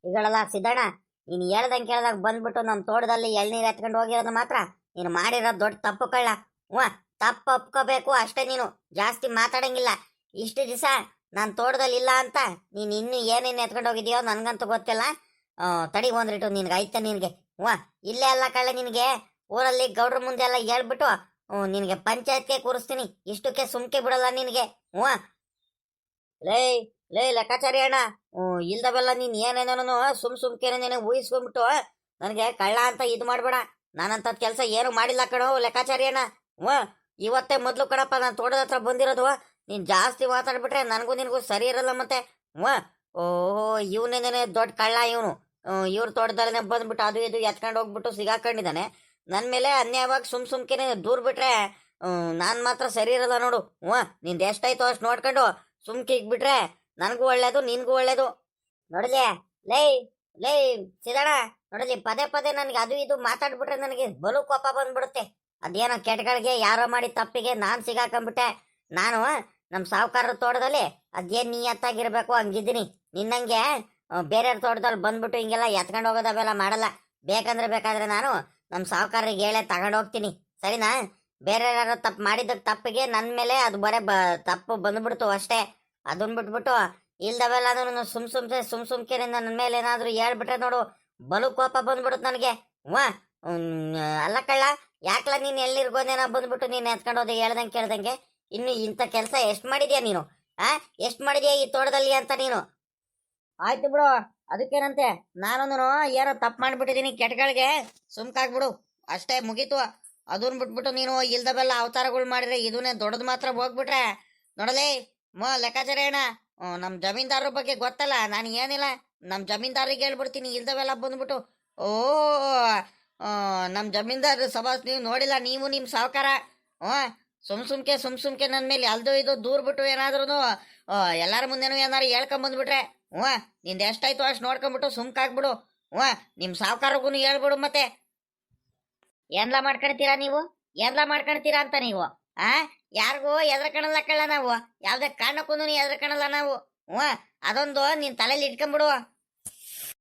ಈಗಳಲ್ಲ ಸಿದ್ದಣ್ಣ, ನೀನು ಹೇಳ್ದಂಗೆ ಕೇಳ್ದಾಗ ಬಂದ್ಬಿಟ್ಟು ನಮ್ಮ ತೋಟದಲ್ಲಿ ಎಳ್ನೀರು ಎತ್ಕೊಂಡು ಹೋಗಿರೋದು ಮಾತ್ರ ನೀನು ಮಾಡಿರೋದು ದೊಡ್ಡ ತಪ್ಪು ಕಳ್ಳ. ಹ್ಞೂ, ತಪ್ಪು ಒಪ್ಕೋಬೇಕು ಅಷ್ಟೇ. ನೀನು ಜಾಸ್ತಿ ಮಾತಾಡಂಗಿಲ್ಲ. ಇಷ್ಟು ದಿವಸ ನಾನು ತೋಟದಲ್ಲಿ ಇಲ್ಲ ಅಂತ ನೀನು ಇನ್ನೂ ಏನೇನು ಎತ್ಕೊಂಡು ಹೋಗಿದೆಯೋ ನನಗಂತೂ ಗೊತ್ತಿಲ್ಲ. ತಡಿ ಒಂದ್ರಿಟ್ಟು ನಿನ್ಗೆ ಐತೆ ನಿನಗೆ. ಹ್ಞೂ, ಇಲ್ಲೇ ಅಲ್ಲ ಕಳ್ಳ, ನಿನಗೆ ಊರಲ್ಲಿ ಗೌಡ್ರ ಮುಂದೆ ಎಲ್ಲ ಹೇಳ್ಬಿಟ್ಟು ನಿನಗೆ ಪಂಚಾಯತ್ಗೆ ಕೂರಿಸ್ತೀನಿ. ಇಷ್ಟಕ್ಕೆ ಸುಮ್ಕೆ ಬಿಡಲ್ಲ ನಿನಗೆ. ಹ್ಞೂ, ಲೇ ಲೇ ಲೆಕ್ಕಾಚಾರಿ ಅಣ್ಣ, ಇಲ್ದವೆಲ್ಲ ನೀನು ಏನೇನೋ ಸುಮ್ಕೆನೆ ಊಹಿಸ್ಕೊಂಡ್ಬಿಟ್ಟು ನನಗೆ ಕಳ್ಳ ಅಂತ ಇದು ಮಾಡ್ಬೇಡ. ನಾನಂಥದ್ದು ಕೆಲಸ ಏನು ಮಾಡಿಲ್ಲ ಕಣೋ ಲೆಕ್ಕಾಚಾರಿ ಅಣ್ಣ. ಹ್ಞೂ, ಇವತ್ತೇ ಮೊದಲು ಕಣಪ್ಪ ನಾನು ತೋಟದ ಹತ್ರ ಬಂದಿರೋದು. ನೀನು ಜಾಸ್ತಿ ಮಾತಾಡ್ಬಿಟ್ರೆ ನನಗೂ ನಿನಗೂ ಸರಿ ಇರಲ್ಲ ಮತ್ತೆ. ಹ್ಞೂ, ಓಹೋ, ಇವನೇನೇನೆ ದೊಡ್ಡ ಕಳ್ಳ ಇವನು. ಇವ್ರ ತೋಟದಲ್ಲೇ ಬಂದ್ಬಿಟ್ಟು ಅದು ಇದು ಎತ್ಕೊಂಡು ಹೋಗ್ಬಿಟ್ಟು ಸಿಗಾಕೊಂಡಿದ್ದಾನೆ. ನನ್ನ ಮೇಲೆ ಅನ್ಯಾಯವಾಗಿ ಸುಮ್ಕೆನೆ ದೂರ ಬಿಟ್ರೆ ನಾನು ಮಾತ್ರ ಸರಿ ಇರಲ್ಲ ನೋಡು. ಹ್ಞೂ, ನಿಂದು ಎಷ್ಟಾಯ್ತು ಅಷ್ಟು ನೋಡ್ಕೊಂಡು ಸುಮ್ಕೆ ಇಕ್ಬಿಟ್ರೆ ನನಗೂ ಒಳ್ಳೇದು, ನಿನ್ಗೂ ಒಳ್ಳೇದು. ನೋಡಲಿ ಲೇ ಲೇ ಸಿದಣ, ನೋಡಲಿ ಪದೇ ಪದೇ ನನಗೆ ಅದು ಇದು ಮಾತಾಡ್ಬಿಟ್ರೆ ನನಗೆ ಬಲು ಕೋಪ ಬಂದ್ಬಿಡುತ್ತೆ. ಅದೇನೋ ಕೆಟ್ಟಗಳಿಗೆ ಯಾರೋ ಮಾಡಿ ತಪ್ಪಿಗೆ ನಾನು ಸಿಗಾಕೊಂಡ್ಬಿಟ್ಟೆ. ನಾನು ನಮ್ಮ ಸಾಹುಕಾರರ ತೋಟದಲ್ಲಿ ಅದೇನು ನಿಯತ್ತಾಗಿರ್ಬೇಕು ಹಂಗಿದ್ದೀನಿ. ನಿನ್ನಂಗೆ ಬೇರೆಯವ್ರ ತೋಟದಲ್ಲಿ ಬಂದ್ಬಿಟ್ಟು ಹಿಂಗೆಲ್ಲ ಎತ್ಕೊಂಡು ಹೋಗೋದು ಅವೆಲ್ಲ ಮಾಡಲ್ಲ. ಬೇಕಾದ್ರೆ ನಾನು ನಮ್ಮ ಸಾಹುಕಾರರಿಗೆ ಹೇಳೇ ತಗೊಂಡು ಹೋಗ್ತೀನಿ, ಸರಿನಾ? ಬೇರೆ ಯಾರು ತಪ್ಪು ಮಾಡಿದ್ದಕ್ಕೆ ತಪ್ಪಿಗೆ ನನ್ನ ಮೇಲೆ ಅದು ಬರೇ ತಪ್ಪು ಬಂದ್ಬಿಡ್ತು ಅಷ್ಟೇ. ಅದನ್ನ ಬಿಟ್ಬಿಟ್ಟು ಇಲ್ದವೆಲ್ಲ ನಾನು ಸುಮ್ಕೆನೆ ನನ್ನ ಮೇಲೆ ಏನಾದರೂ ಹೇಳ್ಬಿಟ್ರೆ ನೋಡು ಬಲು ಕೋಪ ಬಂದ್ಬಿಡುತ್ತೆ ನನಗೆ. ಹ್ಞೂ, ಅಲ್ಲ ಕಳ್ಳ, ಯಾಕಲ್ಲ ನೀನು ಎಲ್ಲಿರ್ಗೋದೇನೋ ಬಂದ್ಬಿಟ್ಟು ನೀನು ಎತ್ಕೊಂಡು ಹೋದೆ ಹೇಳ್ದಂಗೆ ಕೇಳ್ದಂಗೆ. ಇನ್ನು ಇಂಥ ಕೆಲಸ ಎಷ್ಟು ಮಾಡಿದ್ಯಾ ನೀನು? ಎಷ್ಟು ಮಾಡಿದ್ಯಾ ಈ ತೋಟದಲ್ಲಿ ಅಂತ ನೀನು? ಆಯ್ತು ಬಿಡು, ಅದಕ್ಕೇನಂತೆ. ನಾನು ಏನೋ ತಪ್ಪು ಮಾಡಿಬಿಟ್ಟಿದ್ದೀನಿ ಕೆಟ್ಟಗಳಿಗೆ, ಸುಮ್ಕಾಗ್ಬಿಡು ಅಷ್ಟೇ, ಮುಗೀತು. ಅದನ್ನ ಬಿಟ್ಬಿಟ್ಟು ನೀನು ಇಲ್ದವೆಲ್ಲ ಅವತಾರಗಳು ಮಾಡಿದ್ರೆ ಇದನ್ನೇ ದೊಡ್ಡದು ಮಾತ್ರ ಹೋಗ್ಬಿಟ್ರೆ ನೋಡಲೇ ಲೆಕ್ಕಾಚಾರ ಅಣ್ಣ. ನಮ್ಮ ಜಮೀನ್ದಾರರ ಬಗ್ಗೆ ಗೊತ್ತಲ್ಲ, ನಾನು ಏನಿಲ್ಲ ನಮ್ಮ ಜಮೀನ್ದಾರಿಗೆ ಹೇಳ್ಬಿಡ್ತೀನಿ ಇಲ್ದವೆಲ್ಲ ಬಂದ್ಬಿಟ್ಟು. ಓ, ನಮ್ಮ ಜಮೀನ್ದಾರ ಸಭಾಸ್ ನೀವು ನೋಡಿಲ್ಲ, ನೀವು ನಿಮ್ಮ ಸಾಹುಕಾರ. ಸುಮ್ಕೆ ನನ್ನ ಮೇಲೆ ಅಲ್ದು ಇದು ದೂರ ಬಿಟ್ಟು ಏನಾದ್ರೂ ಎಲ್ಲರ ಮುಂದೆನೂ ಏನಾರು ಹೇಳ್ಕೊಂಬಂದ್ಬಿಟ್ರೆ ನಿಂದು ಎಷ್ಟಾಯ್ತು ಅಷ್ಟು ನೋಡ್ಕೊಂಬಿಟ್ಟು ಸುಮ್ಕಾಗ್ಬಿಡು. ನಿಮ್ಮ ಸಾಹುಕಾರಗೂ ಹೇಳ್ಬಿಡು. ಮತ್ತೆ ಏನ್ಲ ಮಾಡ್ಕೊಳ್ತೀರಾ ನೀವು? ಏನ್ಲ ಮಾಡ್ಕೊಳ್ತೀರಾ ಅಂತ ನೀವು? ಯಾರಿಗೂ ಎದ್ರಕಣಲ್ಲ ಕಳ್ಳ ನಾವು, ಯಾವ್ದೇ ಕಾರಣಕ್ಕೂ ಎದ್ರಕಣಲ್ಲ ನಾವು. ಅದೊಂದು ನಿನ್ ತಲೆಯಲ್ಲಿ ಇಟ್ಕೊಂಡ್ಬಿಡುವ.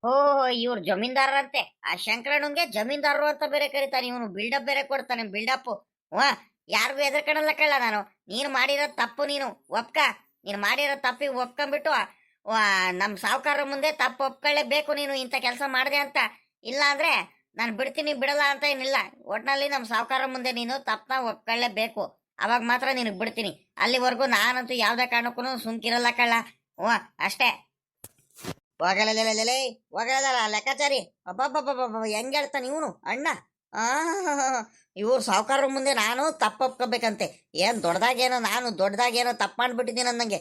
ಓಹೋ, ಇವ್ರು ಜಮೀನ್ದಾರರಂತೆ. ಆ ಶಂಕರಣ್ಣಂಗೆ ಜಮೀನ್ದಾರರು ಅಂತ ಬೇರೆ ಕರೀತಾನೆ, ಇವನು ಬಿಲ್ಡಪ್ ಬೇರೆ ಕೊಡ್ತಾನೆ, ಬಿಲ್ಡಪ್. ಯಾರಿಗೂ ಎದ್ರಕಣಲ್ಲ ಕಳ್ಳ ನಾನು. ನೀನು ಮಾಡಿರೋ ತಪ್ಪು ನೀನು ನೀನು ಮಾಡಿರೋ ತಪ್ಪಿಗೆ ಒಪ್ಕೊಂಡ್ಬಿಟ್ಟು ನಮ್ಮ ಸಾಹುಕಾರ ಮುಂದೆ ತಪ್ಪು ಒಪ್ಕೊಳ್ಳೇಬೇಕು ನೀನು ಇಂಥ ಕೆಲಸ ಮಾಡಿದೆ ಅಂತ. ಇಲ್ಲ ಅಂದ್ರೆ ನಾನು ಬಿಡ್ತೀನಿ, ಬಿಡಲ್ಲ ಅಂತ ಏನಿಲ್ಲ. ಒಟ್ನಲ್ಲಿ ನಮ್ಮ ಸಾಹುಕಾರ ಮುಂದೆ ನೀನು ತಪ್ಪನ್ನ ಒಪ್ಕೊಳ್ಳೇಬೇಕು, ಅವಾಗ ಮಾತ್ರ ನಿನಗೆ ಬಿಡ್ತೀನಿ. ಅಲ್ಲಿವರೆಗೂ ನಾನಂತೂ ಯಾವ್ದೇ ಕಾರಣಕ್ಕೂ ಸುಮ್ಕಿರಲ್ಲ ಕಳ್ಳ. ಅಷ್ಟೇ. ಹೋಗಲ್ಲ ಲೆಕ್ಕಾಚಾರಿ. ಅಬ್ಬಬ್ಬಬ್ಬ, ಹೆಂಗೆ ಹೇಳ್ತಾನೆ ಇವನು ಅಣ್ಣ. ಇವ್ರು ಸಾಹುಕಾರರ ಮುಂದೆ ನಾನು ತಪ್ಪು ಒಪ್ಕೋಬೇಕಂತೆ. ಏನು ದೊಡ್ಡದಾಗೇನೋ ತಪ್ಪು ಮಾಡ್ಬಿಟ್ಟಿದ್ದೀನಿ ಅನ್ನಂಗೆ.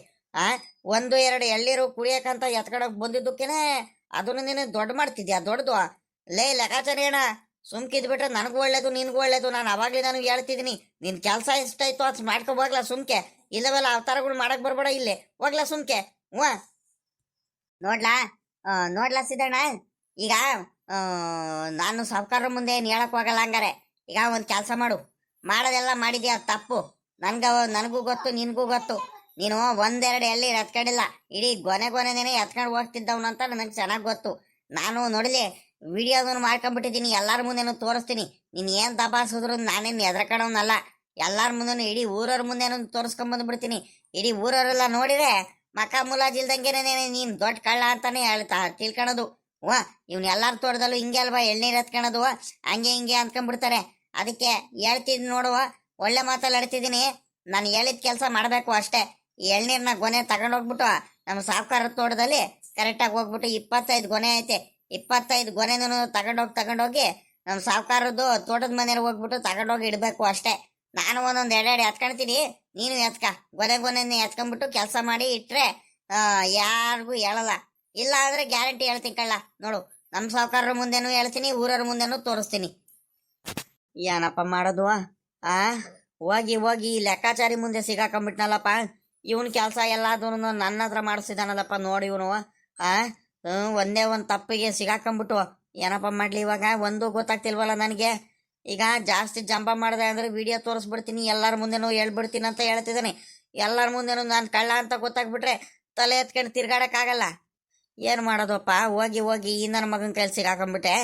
ಒಂದು ಎರಡು ಎಳ್ಳೀರು ಕುಡಿಯೋಕಂತ ಎತ್ಕೊಂಡೋಗಿ ಬಂದಿದ್ದಕ್ಕೇನೆ ಅದನ್ನು ನೀನು ದೊಡ್ಡ ಮಾಡ್ತಿದ್ಯಾ? ದೊಡ್ಡದು ಲೇ ಲೆಕ್ಕಾಚಾರಿ ಅಣ್ಣ, ಸುಮ್ಕಿದ್ಬಿಟ್ರೆ ನನಗೂ ಒಳ್ಳೇದು, ನಿನ್ಗೂ ಒಳ್ಳೇದು. ನಾನು ಅವಾಗಲೇ ನನಗೆ ಹೇಳ್ತಿದ್ದೀನಿ, ನಿನ್ನ ಕೆಲಸ ಎಷ್ಟಾಯ್ತು ಅದು ಮಾಡ್ಕೊ ಹೋಗ್ಲಾ ಸುಮ್ಕೆ. ಇಲ್ಲವೆಲ್ಲ ಅವತಾರಗಳು ಮಾಡಕ್ ಬರ್ಬೇಡ ಇಲ್ಲಿ, ಹೋಗ್ಲಾ ಸುಮ್ಕೆ. ನೋಡ್ಲಾ ಸಿದ್ದಣ್ಣ, ಈಗ ನಾನು ಸಾಹುಕಾರರ ಮುಂದೆ ಏನು ಹೇಳಕ್ ಹೋಗಲ್ಲ. ಹಂಗಾರೆ ಈಗ ಒಂದು ಕೆಲಸ ಮಾಡೋದೆಲ್ಲ ಮಾಡಿದ್ಯಾ ತಪ್ಪು. ನನಗೂ ಗೊತ್ತು, ನಿನಗೂ ಗೊತ್ತು. ನೀನು ಒಂದೆರಡು ಎಲ್ಲಿ ಎತ್ಕೊಂಡಿಲ್ಲ, ಇಡೀ ಗೊನೆನೇ ಎತ್ಕೊಂಡು ಹೋಗ್ತಿದ್ದವನು ಅಂತ ನನಗೆ ಚೆನ್ನಾಗಿ ಗೊತ್ತು. ನಾನು ನೋಡಲಿ ವಿಡಿಯೋದನ್ನು ಮಾಡ್ಕೊಂಡ್ಬಿಟ್ಟಿದ್ದೀನಿ, ಎಲ್ಲರ ಮುಂದೆನೂ ತೋರಿಸ್ತೀನಿ. ನೀನು ಏನು ದಬಾಯಿಸಿದ್ರು ನಾನೇನು ಎದ್ರಕಣವನಲ್ಲ. ಎಲ್ಲರ ಮುಂದೆನೂ ಇಡೀ ಊರವ್ರ ಮುಂದೆನೂ ತೋರಿಸ್ಕೊಂಬಂದ್ಬಿಡ್ತೀನಿ. ಇಡೀ ಊರವರೆಲ್ಲ ನೋಡಿದ್ರೆ ಮಕ ಮುಲಾಜಿಲ್ದಂಗೆನೇ ನೀನು ದೊಡ್ಡ ಕಳ್ಳ ಅಂತಾನೆ ತಿಳ್ಕೊಳೋದು. ಇವ್ನು ಎಲ್ಲರ ತೋಟದಲ್ಲೂ ಹಿಂಗೆ ಅಲ್ವಾ ಎಳ್ನೀರು ಎತ್ಕೊಳೋದು, ಹಂಗೆ ಹಿಂಗೆ ಅಂದ್ಕೊಂಡ್ಬಿಡ್ತಾರೆ. ಅದಕ್ಕೆ ಹೇಳ್ತಿದ್ ನೋಡುವ, ಒಳ್ಳೆ ಮಾತಲ್ಲಿ ಆಡ್ತಿದ್ದೀನಿ. ನಾನು ಹೇಳಿದ ಕೆಲಸ ಮಾಡಬೇಕು ಅಷ್ಟೇ. ಈ ಎಳ್ನೀರನ್ನ ಗೊನೆ ತಗೊಂಡೋಗ್ಬಿಟ್ಟು ನಮ್ಮ ಸಾಹುಕಾರ ತೋಟದಲ್ಲಿ ಕರೆಕ್ಟಾಗಿ ಹೋಗ್ಬಿಟ್ಟು 25 ಗೊನೆ ಐತೆ, 25 ಗೊನೆನೂ ತಗೊಂಡೋಗಿ ನಮ್ಮ ಸಾಹುಕಾರದ್ದು ತೋಟದ ಮನೆಯಲ್ಲಿ ಹೋಗ್ಬಿಟ್ಟು ತಗೊಂಡೋಗಿ ಇಡಬೇಕು ಅಷ್ಟೇ. ನಾನು ಒಂದೊಂದು ಎರಡೆರಡು ಎತ್ಕೊಳ್ತೀನಿ, ನೀನು ಗೊನೆ ಎತ್ಕೊಂಡ್ಬಿಟ್ಟು ಕೆಲಸ ಮಾಡಿ ಇಟ್ಟರೆ ಯಾರಿಗೂ ಹೇಳಲ್ಲ. ಇಲ್ಲ ಅಂದರೆ ಗ್ಯಾರಂಟಿ ಹೇಳ್ತೀನಿ ಕಳ್ಳ. ನೋಡು, ನಮ್ಮ ಸಾಹುಕಾರರ ಮುಂದೆನೂ ಹೇಳ್ತೀನಿ, ಊರವ್ರ ಮುಂದೆನೂ ತೋರಿಸ್ತೀನಿ. ಏನಪ್ಪ ಮಾಡೋದು? ಹೋಗಿ ಲೆಕ್ಕಾಚಾರಿ ಮುಂದೆ ಸಿಗಾಕೊಂಡ್ಬಿಟ್ನಲ್ಲಪ್ಪ. ಇವನ್ ಕೆಲಸ ಎಲ್ಲದೂ ನನ್ನ ಹತ್ರ ಮಾಡಿಸಿದಾನಲ್ಲಪ್ಪ. ನೋಡಿ ಇವನು ಒಂದೇ ಒಂದು ತಪ್ಪಿಗೆ ಸಿಗಾಕೊಂಡ್ಬಿಟ್ಟು ಏನಪ್ಪ ಮಾಡ್ಲಿ ಇವಾಗ? ಒಂದು ಗೊತ್ತಾಗ್ತಿಲ್ವಲ್ಲ ನನಗೆ. ಈಗ ಜಾಸ್ತಿ ಜಂಬ ಮಾಡಿದೆ ಅಂದ್ರೆ ವಿಡಿಯೋ ತೋರಿಸ್ಬಿಡ್ತೀನಿ, ಎಲ್ಲರ ಮುಂದೆನೂ ಹೇಳ್ಬಿಡ್ತೀನಿ ಅಂತ ಹೇಳ್ತಿದ್ದಾನೆ. ಎಲ್ಲರ ಮುಂದೆನೂ ನಾನು ಕಳ್ಳ ಅಂತ ಗೊತ್ತಾಗ್ಬಿಟ್ರೆ ತಲೆ ಎತ್ಕೊಂಡು ತಿರ್ಗಾಡಕ್ಕಾಗಲ್ಲ. ಏನು ಮಾಡೋದಪ್ಪ, ಹೋಗಿ ಹೋಗಿ ಈ ನನ್ನ ಮಗನ ಕೆಲ್ಸಕ್ಕೆ ಹಾಕೊಂಡ್ಬಿಟ್ಟೆ.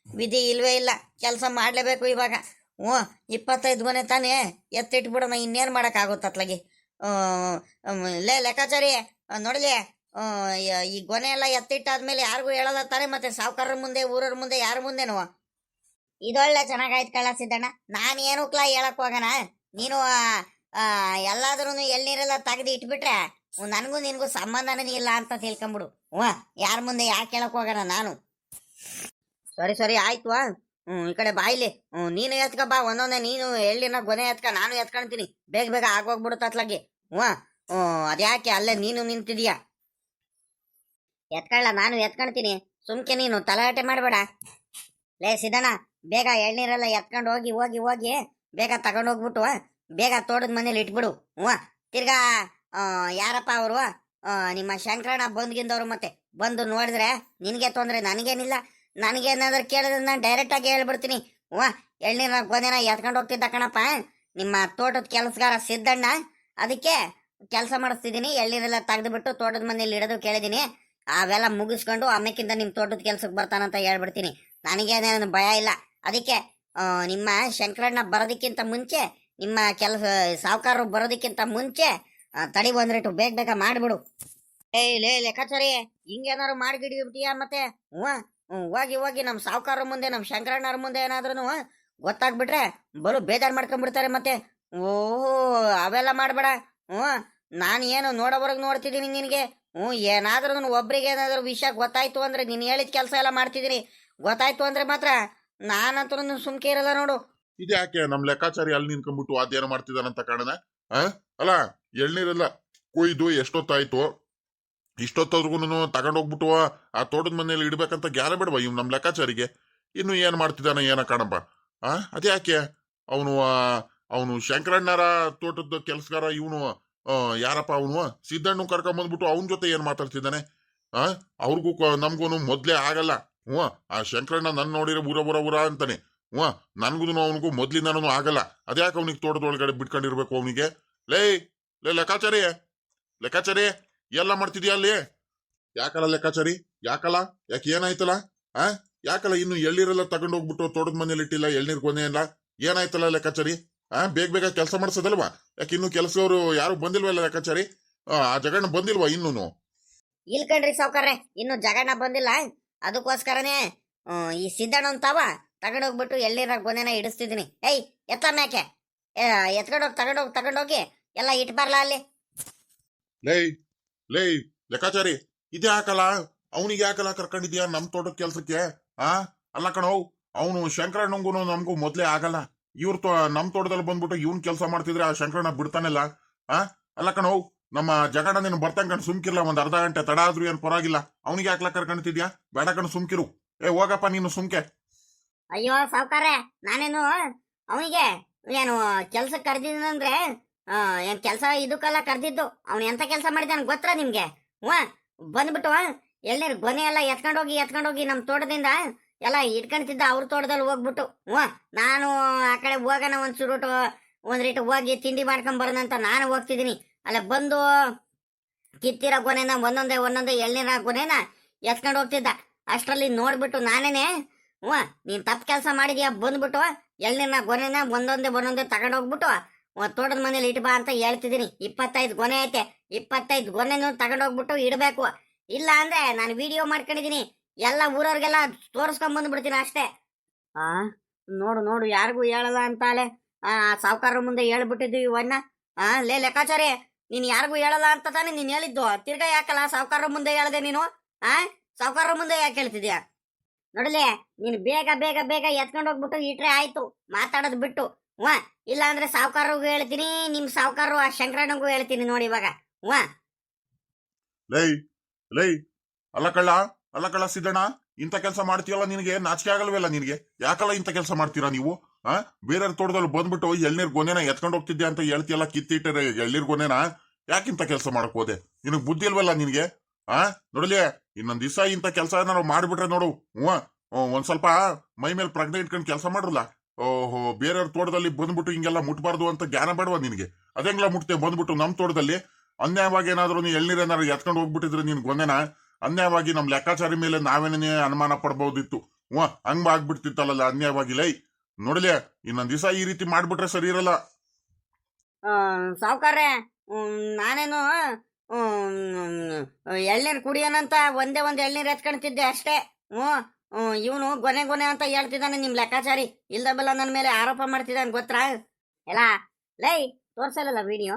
ವಿಧಿ ಇಲ್ವೇ ಇಲ್ಲ, ಕೆಲಸ ಮಾಡಲೇಬೇಕು ಇವಾಗ. ಹ್ಞೂ, 25 ಗೊನೆ ತಾನೇ ಎತ್ತಿಟ್ಬಿಡೋಣ, ಇನ್ನೇನು ಮಾಡೋಕ್ಕಾಗುತ್ತೆ ಅತ್ಲಾಗಿ. ಲೆಕ್ಕಾಚಾರಿ ನೋಡಲಿ, ಈ ಗೊನೆ ಎಲ್ಲ ಎತ್ತಿಟ್ಟಾದ್ಮೇಲೆ ಯಾರಿಗೂ ಹೇಳೋದ ತಾನೆ, ಮತ್ತೆ ಸಾವುಕಾರರ ಮುಂದೆ ಊರವ್ರ ಮುಂದೆ ಯಾರ ಮುಂದೆನೋ. ಇದೊಳ್ಳೆ ಚೆನ್ನಾಗಾಯ್ತು ಕಳ್ಳ ಸಿದ್ದಣ್ಣ. ನಾನು ಏನು ಕ್ಲಾ ಹೇಳಕ್ ಹೋಗೋಣ, ನೀನು ಎಲ್ಲಾದ್ರೂ ಎಳ್ನೀರೆಲ್ಲ ತೆಗೆದು ಇಟ್ಬಿಟ್ರೆ ನನಗೂ ನಿನಗೂ ಸಂಬಂಧನೇ ಇಲ್ಲ ಅಂತ ತಿಳ್ಕೊಂಬಿಡು. ಹ್ಞೂ, ಯಾರ ಮುಂದೆ ಯಾಕೆ ಕೇಳಕ್ ಹೋಗೋಣ ನಾನು. ಸರಿ ಸರಿ ಆಯ್ತು. ಈ ಕಡೆ ಬಾಯಿಲಿ ನೀನು ಎತ್ಕ ಬಾ, ಒಂದೊಂದೇ ನೀನು ಎಳ್ಳಿನ ಗೊನೆ ಎತ್ಕ, ನಾನು ಎತ್ಕೊಂತೀನಿ. ಬೇಗ ಬೇಗ ಆಗೋಗ್ಬಿಡುತ್ತ ಅತ್ಲಾಗಿ. ಹ್ಞೂ, ಅದ್ಯಾಕೆ ಅಲ್ಲೇ ನೀನು ನಿಂತಿದೀಯಾ? ಎತ್ಕೊಳ್ಳ, ನಾನು ಎತ್ಕೊಳ್ತೀನಿ, ಸುಮ್ಕೆ ನೀನು ತಲಾಟೆ ಮಾಡಬೇಡ. ಲೇ ಸಿದ್ದಣ್ಣ, ಬೇಗ ಎಳ್ನೀರೆಲ್ಲ ಎತ್ಕೊಂಡು ಹೋಗಿ ಹೋಗಿ ಹೋಗಿ ಬೇಗ ತಗೊಂಡೋಗ್ಬಿಟ್ಟು ಬೇಗ ತೋಟದ ಮನೇಲಿ ಇಟ್ಬಿಡು. ಹ್ಞೂ, ತಿರ್ಗಾ ಯಾರಪ್ಪ ಅವರು, ನಿಮ್ಮ ಶಂಕರಣ್ಣ ಬಂದ್ಗಿಂದವ್ರು ಮತ್ತೆ ಬಂದು ನೋಡಿದ್ರೆ ನಿನಗೆ ತೊಂದರೆ, ನನಗೇನಿಲ್ಲ. ನನಗೇನಾದ್ರೂ ಕೇಳಿದ್ರೆ ನಾನು ಡೈರೆಕ್ಟಾಗಿ ಹೇಳ್ಬಿಡ್ತೀನಿ. ಹ್ಞೂ, ಎಳ್ನೀರ ಗೊನೆನ ಎತ್ಕೊಂಡು ಹೋಗ್ತಿದ್ದ ಕಣಪ್ಪ ನಿಮ್ಮ ತೋಟದ ಕೆಲಸಗಾರ ಸಿದ್ದಣ್ಣ, ಅದಕ್ಕೆ ಕೆಲಸ ಮಾಡಿಸ್ತಿದ್ದೀನಿ. ಎಳ್ನೀರೆಲ್ಲ ತೆಗೆದುಬಿಟ್ಟು ತೋಟದ ಮನೇಲಿ ಇಡೋದು ಕೇಳಿದ್ದೀನಿ. ಅವೆಲ್ಲ ಮುಗಿಸ್ಕೊಂಡು ಆಮೇಕಿಂದ ನಿಮ್ಮ ತೋಟದ ಕೆಲ್ಸಕ್ಕೆ ಬರ್ತಾನಂತ ಹೇಳ್ಬಿಡ್ತೀನಿ. ನನಗೇನೇನು ಭಯ ಇಲ್ಲ. ಅದಕ್ಕೆ ನಿಮ್ಮ ಶಂಕರಣ್ಣ ಬರೋದಕ್ಕಿಂತ ಮುಂಚೆ, ನಿಮ್ಮ ಕೆಲಸ ಸಾವುಕಾರರು ಬರೋದಕ್ಕಿಂತ ಮುಂಚೆ ತಡಿ ಬಂದ್ರಿಟ್ಟು ಬೇಗ ಬೇಗ ಮಾಡಿಬಿಡು. ಲೇ ಲೆಕ್ಕಾಚಾರಿ, ಹಿಂಗೇನಾದ್ರು ಮಾಡಿಗಿಡಿಬಿಟ್ಟಿಯಾ ಮತ್ತೆ? ಹ್ಞೂ, ಹೋಗಿ ಹೋಗಿ ನಮ್ಮ ಸಾವುಕಾರರ ಮುಂದೆ, ನಮ್ಮ ಶಂಕರಣ್ಣವ್ರ ಮುಂದೆ ಏನಾದ್ರೂ ಗೊತ್ತಾಗ್ಬಿಟ್ರೆ ಬಲು ಬೇಜಾರು ಮಾಡ್ಕೊಂಡ್ಬಿಡ್ತಾರೆ ಮತ್ತೆ. ಓಹೋ, ಅವೆಲ್ಲ ಮಾಡಬೇಡ. ಹ್ಞೂ, ನಾನು ಏನು ನೋಡೋವರೆಗೆ ನೋಡ್ತಿದ್ದೀನಿ ನಿನಗೆ. ಹ್ಞೂ, ಏನಾದ್ರೂ ಒಬ್ರಿಗೆ ಏನಾದರೂ ವಿಷಯ ಗೊತ್ತಾಯ್ತು ಅಂದ್ರೆ ನೀನು ಹೇಳಿದ ಕೆಲಸ ಎಲ್ಲ ಮಾಡ್ತಿದ್ದೀನಿ. ಗೊತ್ತಾಯ್ತು ಅಂದ್ರೆ ಮಾತ್ರ ನಾನಂತೂ ಸುಮ್ಕೆ ಇರಲ್ಲ ನೋಡು. ಇದ್ಯಾಕೆ ನಮ್ ಲೆಕ್ಕಾಚಾರಿ ಅಲ್ಲಿ ನಿಂತ್ಕೊಂಡ್ಬಿಟ್ಟು ಅದೇನೋ ಮಾಡ್ತಿದಾನಂತ ಕಾಣನ? ಅಲ್ಲ, ಎಳ್ನೀರೆಲ್ಲ ಕೊಯ್ದು ಎಷ್ಟೊತ್ತಾಯ್ತು, ಇಷ್ಟೊತ್ತದ್ರೂ ತಗೊಂಡೋಗ್ಬಿಟ್ಟು ಆ ತೋಟದ ಮನೇಲಿ ಇಡ್ಬೇಕಂತ ಗ್ಯಾರ ಬೇಡವಾ ಇವ್ ನಮ್ ಲೆಕ್ಕಾಚಾರಿಗೆ? ಇನ್ನು ಏನ್ ಮಾಡ್ತಿದ್ದಾನ ಏನ ಕಾಣಪ್ಪ. ಅದ್ಯಾಕೆ ಅವನು ಶಂಕರಣ್ಣರ ತೋಟದ ಕೆಲ್ಸಗಾರ, ಇವನು ಯಾರಪ್ಪ ಅವನು ಸಿದ್ದಣ್ಣ ಕರ್ಕೊಂಬಂದ್ಬಿಟ್ಟು ಅವನ ಜೊತೆ ಏನ್ ಮಾತಾಡ್ತಿದ್ದಾನೆ? ಅವ್ರಿಗೂ ನಮ್ಗೂನು ಮೊದ್ಲೇ ಆಗಲ್ಲ. ಹ್ಞೂ, ಆ ಶಂಕರಣ್ಣ ನನ್ ನೋಡಿದ್ರೆ ಊರ ಅಂತಾನೆ. ಹ್ಞೂ, ನನ್ಗೂ ಅವನಿಗೂ ಮೊದ್ಲಿಂದನೂ ಆಗಲ್ಲ. ಅದ್ಯಾಕೆ ಅವನಿಗೆ ತೋಟದೊಳಗಡೆ ಬಿಟ್ಕೊಂಡಿರ್ಬೇಕು ಅವನಿಗೆ? ಲೇ ಲೆಕ್ಕಾಚಾರಿ, ಲೆಕ್ಕಾಚಾರಿ ಎಲ್ಲ ಮಾಡ್ತಿದ್ಯಾ ಅಲ್ಲಿ? ಯಾಕಲ್ಲ ಲೆಕ್ಕಾಚಾರಿ, ಯಾಕಲ್ಲ? ಯಾಕೆ ಏನಾಯ್ತಲ್ಲ? ಯಾಕಲ್ಲ ಇನ್ನು ಎಳ್ನೀರೆಲ್ಲ ತಗೊಂಡೋಗ್ಬಿಟ್ಟು ತೋಟದ ಮನೇಲಿ ಇಟ್ಟಿಲ್ಲ, ಎಳ್ನೀರ್ ಕೊನೆ ಇಲ್ಲ, ಏನಾಯ್ತಲ್ಲ ಲೆಕ್ಕಾಚಾರಿ? ಬೇಗ ಬೇಗ ಕೆಲಸ ಮಾಡಿಸೋದಲ್ವಾ? ಯಾಕೆ ಇನ್ನು ಕೆಲಸದವರು ಯಾರು ಬಂದಿಲ್ವಲ್ಲ ಲೆಕ್ಕಾಚಾರಿ? ಆ ಜಗಣ್ಣ ಬಂದಿಲ್ವಾ ಇನ್ನೂನು? ಇಲ್ಕಂಡ್ರಿ ಸಾವುಕಾರ್ರೆ, ಇನ್ನು ಜಗಣ್ಣ ಬಂದಿಲ್ಲ. ಅದಕ್ಕೋಸ್ಕರನೇ ಈ ಸಿದ್ದಣ್ಣ ಅಂತಾವ ತಗೊಂಡೋಗ್ಬಿಟ್ಟು ಎಳ್ನೀರ ಗೊನೆನ ಇಡಿಸ್ತಿದ್ದೀನಿ. ಎತ್ತ ಮ್ಯಾಕೆ ತಗೊಂಡೋಗಿ ಎಲ್ಲ ಇಟ್ಬಾರ್ಲ ಅಲ್ಲಿ. ಲೇ ಲೆಕ್ಕಾಚಾರಿ, ಇದೇ ಹಾಕಲ್ಲ, ಅವನಿಗೆ ಯಾಕಲ್ಲ ಕರ್ಕೊಂಡಿದ್ಯಾ ನಮ್ ತೋಟದ ಕೆಲ್ಸಕ್ಕೆ? ಅಲ್ಲ ಕಣೋ, ಅವನು ಶಂಕರಣ್ಣಂಗೂ ನಮಗೂ ಮೊದ್ಲೇ ಆಗಲ್ಲ. ನಮ್ ತೋಟದಲ್ಲಿ ಬಂದ್ಬಿಟ್ಟು ಇವ್ನ್ ಕೆಲಸ ಮಾಡ್ತಿದ್ರೆ ಆ ಶಂಕರಣ್ಣ ಬಿಡ್ತಾನೆಲ್ಲ. ಅಲ್ಲ ಕಣೋ, ನಮ್ಮ ಜಗಣ್ಣ ನೀನು ಬರ್ತಂಕಂಡು ಸುಮ್ಕಿರ್ಲ, ಒಂದ್ ಅರ್ಧ ಗಂಟೆ ತಡ ಆದ್ರೂ ಏನ್ ಪರವಾಗಿಲ್ಲ. ಅವನಿಗೆ ಯಾಕಲ ಕರ್ಕೊಂಡಿದ್ಯಾ? ಬೇಡ ಕಣ್ ಸುಮ್ಕಿರು. ಹೋಗಪ್ಪ ನೀನು ಸುಮ್ಕೆ. ಅಯ್ಯೋ ಸಾವುಕಾರ್ರೆ, ನಾನೇನು ಅವನಿಗೆ ಏನು ಕೆಲ್ಸಕ್ಕೆ ಕರ್ದಿದ್ದೀನಂದ್ರೆ ಏನ್ ಕೆಲಸ ಇದಕ್ಕೆಲ್ಲ ಕರ್ದಿದ್ದು. ಅವ್ನು ಎಂತ ಕೆಲಸ ಮಾಡಿದಾನ ಗೊತ್ತಾ ನಿಮ್ಗೆ? ಬಂದ್ಬಿಟ್ಟು ಎಳ್ನೀರ್ ಗೊನೆ ಎಲ್ಲ ಎತ್ಕೊಂಡೋಗಿ ನಮ್ ತೋಟದಿಂದ ಎಲ್ಲ ಇಟ್ಕೊಂತಿದ್ದ ಅವ್ರ ತೋಟದಲ್ಲಿ ಹೋಗ್ಬಿಟ್ಟು. ನಾನು ಆ ಕಡೆ ಹೋಗೋಣ ಒಂದ್ ರೀಟ್ ಹೋಗಿ ತಿಂಡಿ ಮಾಡ್ಕೊಂಡ್ ಬರೋಣಂತ ನಾನು ಹೋಗ್ತಿದ್ದೀನಿ. ಅಲ್ಲ ಬಂದು ಕಿತ್ತಿರೋ ಗೊನೆನ ಒಂದೊಂದೇ ಎಳ್ನೀರ ಗೊನೆನ ಎತ್ಕೊಂಡು ಹೋಗ್ತಿದ್ದ. ಅಷ್ಟರಲ್ಲಿ ನೋಡ್ಬಿಟ್ಟು ನಾನೇನೆ, ನೀನ್ ತಪ್ಪು ಕೆಲಸ ಮಾಡಿದ್ಯಾ, ಬಂದ್ಬಿಟ್ಟು ಎಳ್ನೀರ್ನ ಗೊನೆನ ಒಂದೊಂದೇ ತಗೊಂಡೋಗ್ಬಿಟ್ಟು ತೋಟದ ಮನೇಲಿ ಇಟ್ಬಾ ಅಂತ ಹೇಳ್ತಿದ್ದೀನಿ. 25 ಗೊನೆ ಐತೆ, 25 ಗೊನೆನೂ ತಗೊಂಡೋಗ್ಬಿಟ್ಟು ಇಡಬೇಕು. ಇಲ್ಲ ಅಂದ್ರೆ ನಾನು ವಿಡಿಯೋ ಮಾಡ್ಕೊಂಡಿದೀನಿ, ಎಲ್ಲ ಊರವ್ರಿಗೆಲ್ಲ ತೋರಿಸ್ಕೊಂಡ್ ಬಂದ್ಬಿಡ್ತೀನಿ ಅಷ್ಟೇ. ನೋಡು ಯಾರಿಗೂ ಹೇಳಲ್ಲ ಅಂತಾಲೆ ಸಾವುಕಾರರ ಮುಂದೆ ಹೇಳ್ಬಿಟ್ಟಿದ್ವಿ ಇವನ್ನ. ಲೇ ಲೆಕ್ಕಾಚಾರಿ, ನೀನ್ ಯಾರಿಗೂ ಹೇಳಲ್ಲ ಅಂತ ತಾನೆ ನೀನ್ ಹೇಳಿದ್ದು. ತಿರ್ಗಾ ಯಾಕಲ್ಲ ಸಾವುಕಾರರ ಮುಂದೆ ಹೇಳ್ದೆ ನೀನು? ಸಾವುಕಾರರ ಮುಂದೆ ಯಾಕೆ ಹೇಳ್ತಿದ್ಯಾ? ನೋಡಲೇ, ನೀನು ಬೇಗ ಎತ್ಕೊಂಡು ಹೋಗ್ಬಿಟ್ಟು ಇಟ್ರೆ ಆಯ್ತು, ಮಾತಾಡೋದು ಬಿಟ್ಟು. ಇಲ್ಲ ಅಂದ್ರೆ ಸಾವುಕಾರಗೂ ಹೇಳ್ತೀನಿ, ನಿಮ್ ಸಾವುಕಾರರು ಆ ಶಂಕರಣ್ಣಗೂ ಹೇಳ್ತೀನಿ ನೋಡಿ ಇವಾಗ. ಲೈ ಅಲ್ಲ ಕಳ್ಳ ಸಿದ್ದಣ್ಣ, ಇಂಥ ಕೆಲಸ ಮಾಡ್ತೀಯಲ್ಲ, ನಿನಗೆ ನಾಚಿಕೆ ಆಗಲ್ವಲ್ಲ ನಿನಗೆ? ಯಾಕಲ್ಲ ಇಂಥ ಕೆಲಸ ಮಾಡ್ತೀರಾ ನೀವು? ಬೇರೆಯವ್ರ ತೋಟದಲ್ಲಿ ಬಂದ್ಬಿಟ್ಟು ಎಳ್ನೀರ್ ಗೊನೆನ ಎತ್ಕೊಂಡು ಹೋಗ್ತಿದ್ಯಾ ಅಂತ ಹೇಳ್ತೀಯಲ್ಲ, ಕಿತ್ತಿಟ್ಟರೆ ಎಳ್ನೀರ್ ಗೊನೆನ. ಯಾಕಿಂತ ಕೆಲಸ ಮಾಡಕ್ ಹೋದೆ? ನಿನಗ್ ಬುದ್ಧಿ ಇಲ್ವಲ್ಲ ನಿನ್ಗೆ? ನೋಡಲಿ, ಇನ್ನೊಂದ್ ದಿವಸ ಇಂಥ ಕೆಲಸ ನಾವು ಮಾಡ್ಬಿಟ್ರೆ ನೋಡು, ಒಂದ್ ಸ್ವಲ್ಪ ಮೈ ಮೇಲೆ ಪ್ರಜ್ಞೆ ಇಟ್ಕೊಂಡು ಕೆಲಸ ಮಾಡ್ರಲ್ಲ. ಓಹೋ, ಬೇರೆಯವ್ರ ತೋಟದಲ್ಲಿ ಬಂದ್ಬಿಟ್ಟು ಹಿಂಗೆಲ್ಲ ಮುಟ್ಬಾರ್ದು ಅಂತ ಜ್ಞಾನ ಬೇಡವಾ ನಿನ್ಗೆ? ಅದೆಂಗ್ಲ ಮುಟ್ತೆ ಬಂದ್ಬಿಟ್ಟು ನಮ್ ತೋಟದಲ್ಲಿ? ಅನ್ಯಾಯವಾಗಿ ಏನಾದ್ರು ನೀ ಎಳ್ನೀರ್ ಏನಾದ್ರು ಎತ್ಕೊಂಡು ಹೋಗ್ಬಿಟ್ಟಿದ್ರೆ ನೀನ್ ಗೊನೆನ, ಅನ್ಯಾಯವಾಗಿ ನಮ್ ಲೆಕ್ಕಾಚಾರಿ ಮೇಲೆ ನಾವೇನೇ ಅನುಮಾನ ಪಡ್ಬೋದಿತ್ತು. ಹಂಗ ಆಗ್ಬಿಡ್ತಿತ್ತಲ್ಲ ಅನ್ಯಾಯವಾಗಿ. ಲೈ ನೋಡ್ಲಿ, ಇನ್ನೊಂದ್ ದಿವಸ ಈ ರೀತಿ ಮಾಡ್ಬಿಟ್ರೆ ಸರಿ ಇರಲ್ಲ. ಸಾವುಕಾರ್ರೆ, ನಾನೇನು ಎಳ್ನೀರು ಕುಡಿಯೋಣಂತ ಒಂದೇ ಒಂದು ಎಳ್ನೀರು ಎತ್ಕೊಂತಿದ್ದೆ ಅಷ್ಟೇ. ಇವನು ಗೊನೆ ಗೊನೆ ಅಂತ ಹೇಳ್ತಿದ್ದಾನೆ ನಿಮ್ ಲೆಕ್ಕಾಚಾರಿ. ಇಲ್ದ ಬಲ್ಲ ನನ್ನ ಮೇಲೆ ಆರೋಪ ಮಾಡ್ತಿದ್ದಾನೆ ಗೊತ್ತಾ? ಎಲ್ಲ ಲೈ ತೋರ್ಸಲ್ಲ ವಿಡಿಯೋ.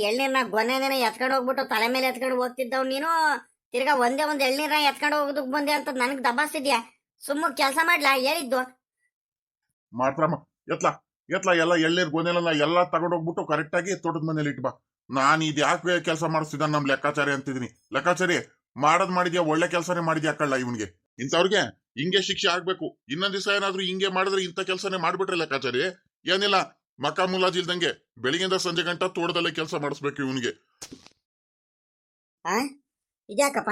ಎಳ್ನೀರ್ನ ಗೊನೆನೇ ಎತ್ಕೊಂಡು ಹೋಗ್ಬಿಟ್ಟು ತಲೆ ಮೇಲೆ ಎತ್ಕೊಂಡು ಹೋಗ್ತಿದ್ದವ್ ನೀನು. ತಿರ್ಗಾ ಒಂದೇ ಒಂದು ಎಳ್ನೀರ್ನ ಎತ್ಕೊಂಡು ಹೋಗೋದಕ್ ಬಂದೆ ಅಂತ ನನಗ್ ದಬಾಸ್ತಿದ್ಯಾ? ಸುಮ್ಮ ಕೆಲಸ ಮಾಡ್ಲಾ ಹೇಳಿದ್ದು? ಮಾತ್ರ ಎತ್ಲಾ ಎಲ್ಲ ಎಳ್ನೀರ್ ಗೊನೆಲ್ಲ ಎಲ್ಲ ತಗೊಂಡೋಗ್ಬಿಟ್ಟು ಕರೆಕ್ಟಾಗಿ ತೋಟದ ಮನೇಲಿ ಇಟ್ ಬಾ. ನಾನು ಇದು ಯಾಕೆ ಕೆಲಸ ಮಾಡಿಸ್ತಿದ್ದ ನಮ್ ಲೆಕ್ಕಾಚಾರಿ ಅಂತಿದೀನಿ. ಲೆಕ್ಕಾಚಾರಿ ಮಾಡಿದ್ಯಾ, ಒಳ್ಳೆ ಕೆಲಸನೇ ಮಾಡಿದ್ಯಾ ಕಳ್ಳ. ಇವನ್ಗೆ ಇಂಥವ್ರಿಗೆ ಹಿಂಗೆ ಶಿಕ್ಷೆ ಆಗ್ಬೇಕು. ಇನ್ನೊಂದ್ ದಿವಸ ಏನಾದ್ರು ಹಿಂಗೆ ಮಾಡಿದ್ರೆ ಇಂಥ ಕೆಲಸನೇ ಮಾಡ್ಬಿಟ್ರೆ ಲೆಕ್ಕಾಚಾರಿ ಏನಿಲ್ಲ ಮಕ್ಕ ಮುಲಾಜಿಲ್ದಂಗೆ ಬೆಳಿಗ್ಗೆಯಿಂದ ಸಂಜೆ ಗಂಟ ತೋಟದಲ್ಲೇ ಕೆಲಸ ಮಾಡಿಸ್ಬೇಕು ಇವನ್ಗೆ. ಇದ್ಯಾಕಪ್ಪ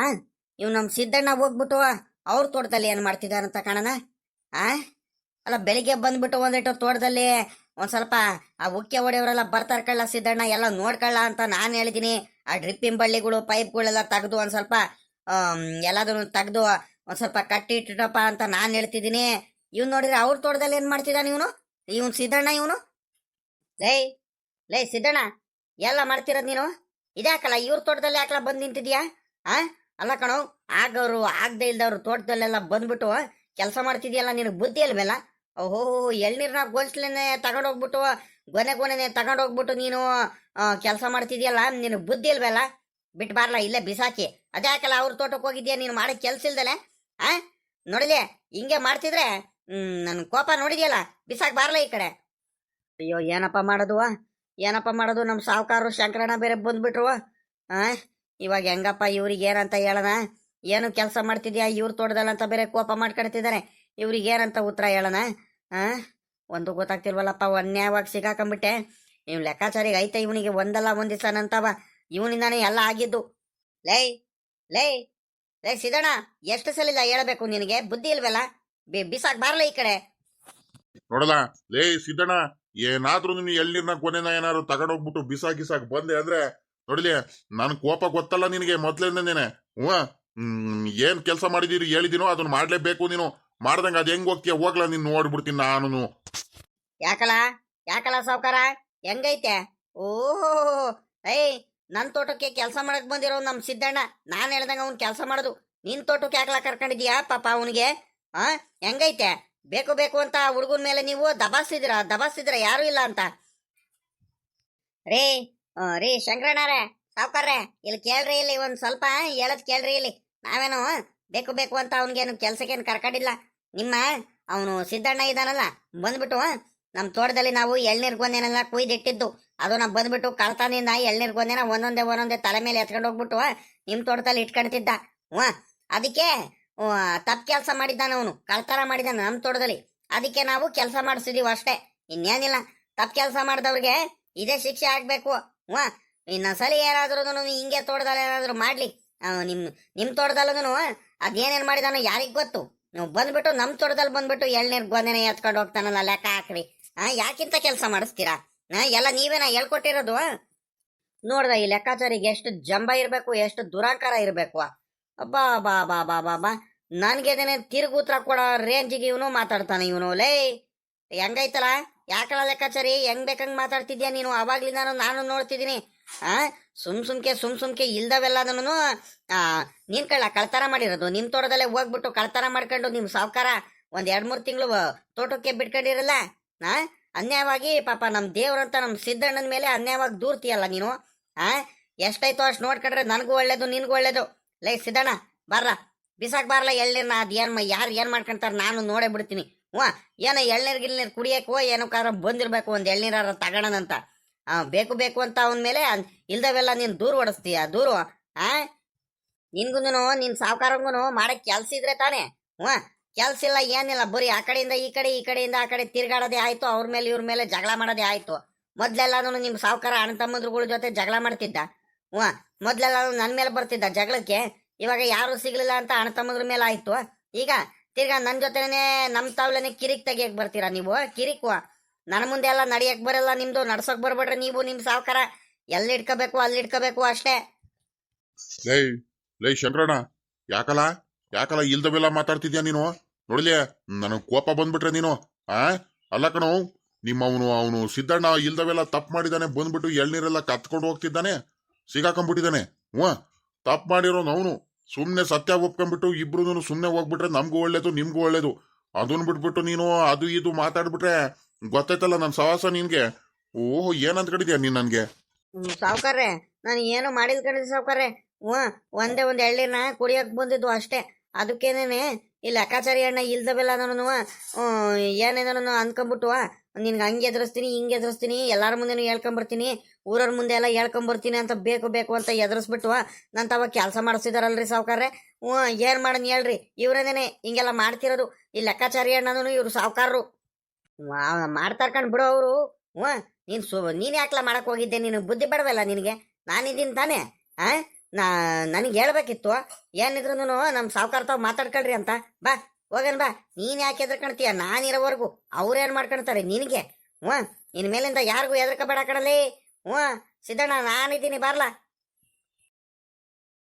ಇವ್ ನಮ್ ಸಿದ್ದಣ್ಣ ಹೋಗ್ಬಿಟ್ಟು ಅವ್ರ ತೋಟದಲ್ಲಿ ಏನ್ ಮಾಡ್ತಿದಾರಂತ ಕಾಣನ? ಅಲ್ಲ ಬೆಳಿಗ್ಗೆ ಬಂದ್ಬಿಟ್ಟು ಒಂದಿಟ್ಟು ತೋಟದಲ್ಲಿ ಒಂದ್ ಸ್ವಲ್ಪ ಆ ಉಕ್ಕೆ ಹೊಡೆಯವರೆಲ್ಲ ಬರ್ತಾರ ಕಳ್ಳ ಸಿದ್ದಣ್ಣ ಎಲ್ಲ ನೋಡ್ಕೊಳ್ಳ ಅಂತ ನಾನ್ ಹೇಳಿದೀನಿ. ಆ ಡ್ರಿಪ್ಪಿನ ಬಳ್ಳಿಗಳು ಪೈಪ್ಗಳೆಲ್ಲ ತೆಗ್ದು ಒಂದ್ ಸ್ವಲ್ಪ ಎಲ್ಲದನ್ನು ತೆಗ್ದು ಒಂದ್ ಸ್ವಲ್ಪ ಕಟ್ಟಿ ಇಟ್ಟಪ್ಪ ಅಂತ ನಾನ್ ಹೇಳ್ತಿದ್ದೀನಿ. ಇವ್ನು ನೋಡಿದ್ರೆ ಅವ್ರ ತೋಟದಲ್ಲಿ ಏನ್ ಮಾಡ್ತಿದ್ದಾನ ಇವನು ಸಿದ್ದಣ್ಣ. ಇವನು ಲೇ ಸಿದ್ದಣ್ಣ, ಎಲ್ಲ ಮಾಡ್ತಿರೋದ್ ನೀನು ಇದ್ಯಾಕಲ್ಲ ಇವ್ರ ತೋಟದಲ್ಲಿ ಯಾಕಲ್ಲ ಬಂದ್ ನಿಂತಿದ್ಯಾ? ಅಲ್ಲ ಕಣೋ, ಆಗವ್ರು ಆಗದೆ ಇಲ್ದವ್ರು ತೋಟದಲ್ಲೆಲ್ಲ ಬಂದ್ಬಿಟ್ಟು ಕೆಲಸ ಮಾಡ್ತಿದ್ಯಲ್ಲ, ನಿನಗೆ ಬುದ್ಧಿ ಅಲ್ವಲ್ಲ? ಓಹೋ, ಎಳ್ನೀರ್ನ ಗೋಲ್ಸ್ಲೇನೆ ತಗೊಂಡೋಗ್ಬಿಟ್ಟು ಗೊನೆನೆ ತಗೊಂಡೋಗ್ಬಿಟ್ಟು ನೀನು ಕೆಲಸ ಮಾಡ್ತಿದ್ಯಲ್ಲ, ನಿನಗೆ ಬುದ್ಧಿ ಇಲ್ವಲ್ಲ? ಬಿಟ್ಟು ಬಾರ್ಲ ಇಲ್ಲೇ ಬಿಸಾಕಿ. ಅದ್ಯಾಕಲ್ಲ ಅವ್ರ ತೋಟಕ್ಕೆ ಹೋಗಿದ್ಯಾ ನೀನು ಮಾಡಕ್ ಕೆಲ್ಸ ಇಲ್ದಲೆ? ನೋಡಿಲಿ ಹಿಂಗೆ ಮಾಡ್ತಿದ್ರೆ ನನ್ ಕೋಪ ನೋಡಿದ್ಯಲ್ಲ, ಬಿಸಾಕ್ ಬಾರ್ಲ ಈ ಕಡೆ. ಅಯ್ಯೋ ಏನಪ್ಪ ಮಾಡೋದು ನಮ್ಮ ಸಾವುಕಾರರು ಶಂಕರಣ್ಣ ಬೇರೆ ಬಂದ್ಬಿಟ್ರು. ಇವಾಗ ಹೆಂಗಪ್ಪ ಇವ್ರಿಗೆ ಏನಂತ ಹೇಳೋಣ? ಏನು ಕೆಲಸ ಮಾಡ್ತಿದ್ಯಾ ಇವ್ರ ತೋಟದಲ್ಲ ಅಂತ ಬೇರೆ ಕೋಪ ಮಾಡ್ಕೊಳ್ತಿದ್ದಾರೆ. ಇವ್ರಿಗೆ ಏನಂತ ಉತ್ತರ ಹೇಳೋಣ? ಒಂದು ಗೊತ್ತಾಗ್ತಿಲ್ವಲ್ಲಪ್ಪ. ಅನ್ಯಾಯವಾಗಿ ಸಿಗಾಕೊಂಡ್ಬಿಟ್ಟೆ. ನೀವು ಲೆಕ್ಕಾಚಾರಿಗೆ ಐತೆ ಇವನಿಗೆ ಒಂದಲ್ಲ ಒಂದ್ ದಿವಸ ನಂತವ. ಇವನಿಂದಾನೇ ಎಲ್ಲ ಆಗಿದ್ದು. ಲೇ ಸಿದ್ದಣ್ಣ, ಎಷ್ಟು ಸಲಿಲ್ಲ ಹೇಳಬೇಕು ನಿನಗೆ? ಬುದ್ಧಿ ಇಲ್ವಲ್ಲ? ಬಿಸಾಕ್ ಬಾರ್ಲ ಈ ಕಡೆ. ನೋಡಲ್ಲ ಲೇ ಸಿದ್ದಣ್ಣ, ಏನಾದ್ರೂ ನೀನು ಎಳ್ನೀರ್ನ ಕೊನೆನ ಏನಾದ್ರು ತಗೊಂಡೋಗ್ಬಿಟ್ಟು ಬಿಸಾಕ್ ಬಂದೆ ಅಂದ್ರೆ ನೋಡಿಲಿ, ನನ್ ಕೋಪ ಗೊತ್ತಲ್ಲ ನಿನಗೆ ಮೊದ್ಲಿಂದೇನೆ. ಏನ್ ಕೆಲಸ ಮಾಡಿದೀರಿ ಹೇಳಿದೀನೋ ಅದನ್ನ ಮಾಡ್ಲೇಬೇಕು. ನೀನು ಮಾಡ್ದಂಗ ಅದ್ ಹೆಂಗ್ ಹೋಗ್ತೀಯ ಹೋಗ್ಲಾ, ನೀನ್ ನೋಡ್ಬಿಡ್ತೀನಿ ನಾನು. ಯಾಕಲ್ಲ ಸಾವುಕಾರ ಹೆಂಗೈತೆ? ಓಹೋ, ನನ್ ತೋಟಕ್ಕೆ ಕೆಲಸ ಮಾಡಕ್ ಬಂದಿರೋ ನಮ್ ಸಿದ್ದಣ್ಣ, ನಾನ್ ಹೇಳ್ದಂಗ ಅವ್ನ್ ಕೆಲಸ ಮಾಡೋದು. ನಿನ್ ತೋಟಕ್ಕೆ ಯಾಕಲ ಕರ್ಕೊಂಡಿದ್ಯಾ ಪಾಪ ಅವನಿಗೆ? ಹೆಂಗೈತೆ? ಬೇಕು ಅಂತ ಹುಡುಗನ ಮೇಲೆ ನೀವು ದಬಾಸ್ತಿದ್ರ ಯಾರು ಇಲ್ಲ ಅಂತ. ರೀ ಶಂಕರಣ್ಣರೇ, ಸಾವುಕಾರ್ರೆ, ಇಲ್ಲಿ ಕೇಳ್ರಿ, ಇಲ್ಲಿ ಒಂದ್ ಸ್ವಲ್ಪ ಹೇಳದ್ ಕೇಳ್ರಿ. ಇಲ್ಲಿ ನಾವೇನು ಬೇಕು ಅಂತ ಅವನಿಗೇನು ಕೆಲ್ಸಕ್ಕೇನು ಕರ್ಕೊಂಡಿಲ್ಲ. ಅವನು ಸಿದ್ದಣ್ಣ ಇದಾನಲ್ಲ, ಬಂದ್ಬಿಟ್ಟು ನಮ್ ತೋಟದಲ್ಲಿ ನಾವು ಎಳ್ನೀರ್ ಗೊಂದೆನೆಲ್ಲ ಕುಯ್ದಿಟ್ಟಿದ್ದು, ಅದು ನಾವು ಬಂದ್ಬಿಟ್ಟು ಕಳ್ತಾನಿಂದ ಎಳ್ನೀರ್ ಗೊಂದೆನ ಒಂದೊಂದೇ ತಲೆ ಮೇಲೆ ಎತ್ಕೊಂಡು ಹೋಗ್ಬಿಟ್ಟು ನಿಮ್ ತೋಟದಲ್ಲಿ ಇಟ್ಕೊಂತಿದ್ದ. ಅದಕ್ಕೆ ತಪ್ಪು ಕೆಲಸ ಮಾಡಿದ್ದಾನ ಅವನು, ಕಳ್ತನ ಮಾಡಿದ್ದಾನ ನಮ್ ತೋಟದಲ್ಲಿ. ಅದಕ್ಕೆ ನಾವು ಕೆಲಸ ಮಾಡಿಸಿದೀವಿ ಅಷ್ಟೇ, ಇನ್ನೇನಿಲ್ಲ. ತಪ್ಪು ಕೆಲಸ ಮಾಡಿದವ್ರಿಗೆ ಇದೇ ಶಿಕ್ಷೆ ಆಗ್ಬೇಕು. ಇನ್ನೊಂದ್ಸಲಿ ಏನಾದ್ರು ಹಿಂಗೆ ತೋಟದಲ್ಲಿ ಏನಾದ್ರು ಮಾಡ್ಲಿ, ನಿಮ್ ತೋಟದಲ್ಲೂ ಅದೇನೇನ್ ಮಾಡಿದಾನೋ ಯಾರಿಗ್ ಗೊತ್ತು. ನೀವು ಬಂದ್ಬಿಟ್ಟು ನಮ್ ತೋಟದಲ್ಲಿ ಬಂದ್ಬಿಟ್ಟು ಎಳ್ನೀರ್ ಗೊಂದೆನೆ ಎತ್ಕೊಂಡು ಹೋಗ್ತಾನಲ್ಲ, ಲೆಕ್ಕ ಹಾಕ್ರಿ. ಯಾಕಿಂತ ಕೆಲಸ ಮಾಡಿಸ್ತೀರಾ? ಎಲ್ಲ ನೀವೇನ ಹೇಳ್ಕೊಟ್ಟಿರೋದು? ನೋಡ್ದ ಈ ಲೆಕ್ಕಾಚಾರಿಗೆ ಎಷ್ಟು ಜಂಬ ಇರ್ಬೇಕು, ಎಷ್ಟು ದುರಾಂಕಾರ ಇರ್ಬೇಕು. ಬಾ ಬಾ ಬಾ ಬಾ ಬಾ ಬಾ ನನ್ಗೆದೇನೆ ತಿರುಗೂತ್ರ ಕೊಡೋ ರೇಂಜಿಗೆ ಇವನು ಮಾತಾಡ್ತಾನೆ ಇವನು. ಲೇ ಹೆಂಗೈತಲ್ಲ, ಯಾಕಳ ಲೆಕ್ಕಾಚಾರಿ ಹೆಂಗ್ ಬೇಕಂಗ್ ಮಾತಾಡ್ತಿದ್ಯಾ ನೀನು? ಅವಾಗ್ಲಿಂದ ನಾನು ನೋಡ್ತಿದ್ದೀನಿ. ಸುಮ್ಕೆ ಇಲ್ದವೆಲ್ಲದನ್ನು ನೀನ್ ಕಳ್ತನ ಮಾಡಿರೋದು. ನಿಮ್ ತೋಟದಲ್ಲೇ ಹೋಗ್ಬಿಟ್ಟು ಕಳ್ತನ ಮಾಡ್ಕೊಂಡು ನಿಮ್ ಸಾವುಕಾರ ಒಂದ್ 2-3 ತಿಂಗಳು ತೋಟಕ್ಕೆ ಬಿಟ್ಕೊಂಡಿರಲ್ಲ. ಅನ್ಯಾಯವಾಗಿ ಪಾಪ ನಮ್ ದೇವ್ರಂತ ನಮ್ ಸಿದ್ದಣ್ಣನ ಮೇಲೆ ಅನ್ಯಾಯವಾಗಿ ದೂರ್ತಿಯಲ್ಲ ನೀನು. ಎಷ್ಟಾಯ್ತು ಅಷ್ಟು ನೋಡ್ಕೊಂಡ್ರೆ ನನಗೂ ಒಳ್ಳೇದು, ನಿನ್ಗೂ ಒಳ್ಳೇದು. ಲೇ ಸಿದ್ದಣ್ಣ, ಬಾರ್ಲ ಬಿಸಾಕ್ ಬಾರ್ಲ ಎಳ್ನೀರ್ನ. ಅದ್ ಯಾರು ಏನ್ ಮಾಡ್ಕೊಂತಾರ ನಾನು ನೋಡೇ ಬಿಡ್ತೀನಿ. ಏನೋ ಎಳ್ನೀರ್ ಕುಡಿಯಕ್ಕೋ ಏನಕ್ಕಾರ ಬಂದಿರ್ಬೇಕು, ಒಂದ್ ಎಳ್ನೀರಾರ ತಗೋಣನಂತ. ಬೇಕು ಅಂತ ಅವನ ಮೇಲೆ ಇಲ್ದವೆಲ್ಲ ನೀನ್ ದೂರು ಹೊಡಿಸ್ತೀಯ. ದೂರು ನಿನ್ಗೂ ನಿನ್ ಸಾವುಕಾರಂಗೂ ಮಾಡಕ್ ಕೆಲ್ಸ ಇದ್ರೆ ತಾನೆ. ಕೆಲ್ಸ ಇಲ್ಲ, ಏನಿಲ್ಲ, ಬರೀ ಆ ಕಡೆಯಿಂದ ಈ ಕಡೆಯಿಂದ ಆ ಕಡೆ ತಿರ್ಗಾಡೋದೇ ಆಯ್ತು. ಅವ್ರ ಮೇಲೆ ಇವ್ರ ಮೇಲೆ ಜಗಳ ಮಾಡೋದೇ ಆಯ್ತು. ಮೊದ್ಲೆಲ್ಲಾನು ನಿಮ್ ಸಾವುಕಾರ ಅಣ್ಣ ತಮ್ಮಂದ್ರುಗಳ ಜೊತೆ ಜಗಳ ಮಾಡ್ತಿದ್ದ. ಮೊದ್ಲೆಲ್ಲ ನನ್ ಮೇಲೆ ಬರ್ತಿದ್ದ ಜಗಳಕ್ಕೆ. ಇವಾಗ ಯಾರು ಸಿಗ್ಲಿಲ್ಲ ಅಂತ ಅಣ್ಣ ತಮ್ಮಂದ್ರ ಮೇಲೆ ಆಯ್ತು. ಈಗ ತಿರ್ಗಾ ನನ್ ಜೊತೆನೆ ನಮ್ ತಾವ್ಲೇನೆ ಕಿರಿಕ್ ತೆಗಿಯಕ್ ಬರ್ತೀರಾ ನೀವು? ಕಿರಿಕ್ ನನ್ನ ಮುಂದೆ ಎಲ್ಲ ನಡಿಯಕ್ ಬರಲ್ಲ ನಿಮ್ದು, ನಡ್ಸೋಕ್ ಬರ್ಬೇಡ್ರಿ ನೀವು. ನಿಮ್ ಸಾವುಕಾರ ಎಲ್ಲಿ ಇಟ್ಕೋಬೇಕು ಅಲ್ಲಿ ಇಟ್ಕೋಬೇಕು ಅಷ್ಟೇ. ಲೈ ಶಂಕರಣ್ಣ, ಯಾಕಲ್ಲ ಯಾಕಲ್ಲ ಇಲ್ದವೆಲ್ಲ ಮಾತಾಡ್ತಿದ್ಯಾ ನೀನು ನೋಡ್ಲಿ ನನಗ್ ಕೋಪ ಬಂದ್ಬಿಟ್ರೆ ನೀನು ಆ ಅಲ್ಲ ಕಣೋ ಅವನು ಸಿದ್ದಣ್ಣ ಇಲ್ದವೆಲ್ಲ ತಪ್ಪು ಮಾಡಿದಾನೆ ಬಂದ್ಬಿಟ್ಟು ಎಳ್ನೀರೆಲ್ಲ ಕತ್ಕೊಂಡು ಹೋಗ್ತಿದ್ದಾನೆ ಸಿಗಾಕೊಂಡ್ಬಿಟ್ಟಿದ್ದಾನೆ ತಪ್ಪು ಮಾಡಿರೋನು ಅವನು ಸುಮ್ನೆ ಸತ್ಯ ಒಪ್ಕೊಂಡ್ಬಿಟ್ಟು ಇಬ್ರು ಸುಮ್ನೆ ಹೋಗ್ಬಿಟ್ರೆ ನಮ್ಗೂ ಒಳ್ಳೇದು ನಿಮ್ಗೂ ಒಳ್ಳೇದು ಅದನ್ನ ಬಿಟ್ಬಿಟ್ಟು ನೀನು ಅದು ಇದು ಮಾತಾಡ್ಬಿಟ್ರೆ ಗೊತ್ತಾಯ್ತಲ್ಲ ನನ್ನ ಸವಾಸ ನಿನ್ಗೆ ಓಹೋ ಏನಂತ ಕಡಿದ್ಯಾ ನೀನ್ ನನ್ಗೆ ಸಾವ್ಕಾರ್ರೆ ನಾನು ಏನು ಮಾಡಿಲ್ ಕಣಿದ ಸಾವ್ಕಾರ್ರೆ ಒಂದೇ ಒಂದು ಎಳ್ನೀರ್ನ ಕುಡಿಯಕ್ ಬಂದಿದ್ದು ಅಷ್ಟೇ ಅದಕ್ಕೇನೇನೆ ಈ ಲೆಕ್ಕಾಚಾರಿ ಅಣ್ಣ ಇಲ್ದವೆಲ್ಲ ನಾನು ಏನೇನೋ ಅನ್ಕೊಂಬಿಟ್ಟು ನಿನ್ಗೆ ಹಂಗೆ ಎದುರಿಸ್ತೀನಿ ಹಿಂಗೆ ಎದುರಿಸ್ತೀನಿ ಎಲ್ಲಾರ ಮುಂದೆನೂ ಹೇಳ್ಕೊಂಬರ್ತೀನಿ ಊರವ್ರ ಮುಂದೆ ಎಲ್ಲ ಹೇಳ್ಕೊಂಬರ್ತೀನಿ ಅಂತ ಬೇಕು ಬೇಕು ಅಂತ ಎದುರಿಸ್ಬಿಟ್ಟು ನಾನು ತವ ಕೆಲಸ ಮಾಡಿಸಿದಾರಲ್ರಿ ಸಾವ್ಕಾರ್ರೆ ಏನು ಮಾಡೋಣ ಹೇಳ್ರಿ ಇವ್ರೇನೇನೆ ಹಿಂಗೆಲ್ಲ ಮಾಡ್ತಿರೋದು ಈ ಲೆಕ್ಕಾಚಾರಿ ಅಣ್ಣನೂ ಇವ್ರು ಸಾವ್ಕಾರರು ಮಾಡ್ತಾರ್ ಕಣ್ ಬಿಡು ಅವರು ನೀನ್ ಯಾಕ್ಲ ಮಾಡಕ್ ಹೋಗಿದ್ದೆ ನೀನು ಬುದ್ಧಿ ಬಡವಲ್ಲ ನಿನಗೆ ನಾನಿದ್ದೀನಿ ತಾನೇ ನನಗೆ ಹೇಳ್ಬೇಕಿತ್ತು ಏನಿದ್ರು ನಮ್ಮ ಸಾವ್ಕಾರ ತಾವ್ ಮಾತಾಡ್ಕೊಳ್ರಿ ಅಂತ ಬಾ ಹೋಗನ್ ಬಾ ನೀನ್ ಯಾಕೆ ಎದ್ರಕಣ್ತೀಯ ನಾನಿರೋವರೆಗೂ ಅವ್ರೇನ್ ಮಾಡ್ಕೊಳ್ತಾರೆ ನಿನಗೆ ಇನ್ ಮೇಲಿಂದ ಯಾರಿಗೂ ಎದ್ರಕಬೇಡ ಕಣಲಿ ಸಿದ್ದಣ್ಣ ನಾನಿದ್ದೀನಿ ಬರ್ಲಾ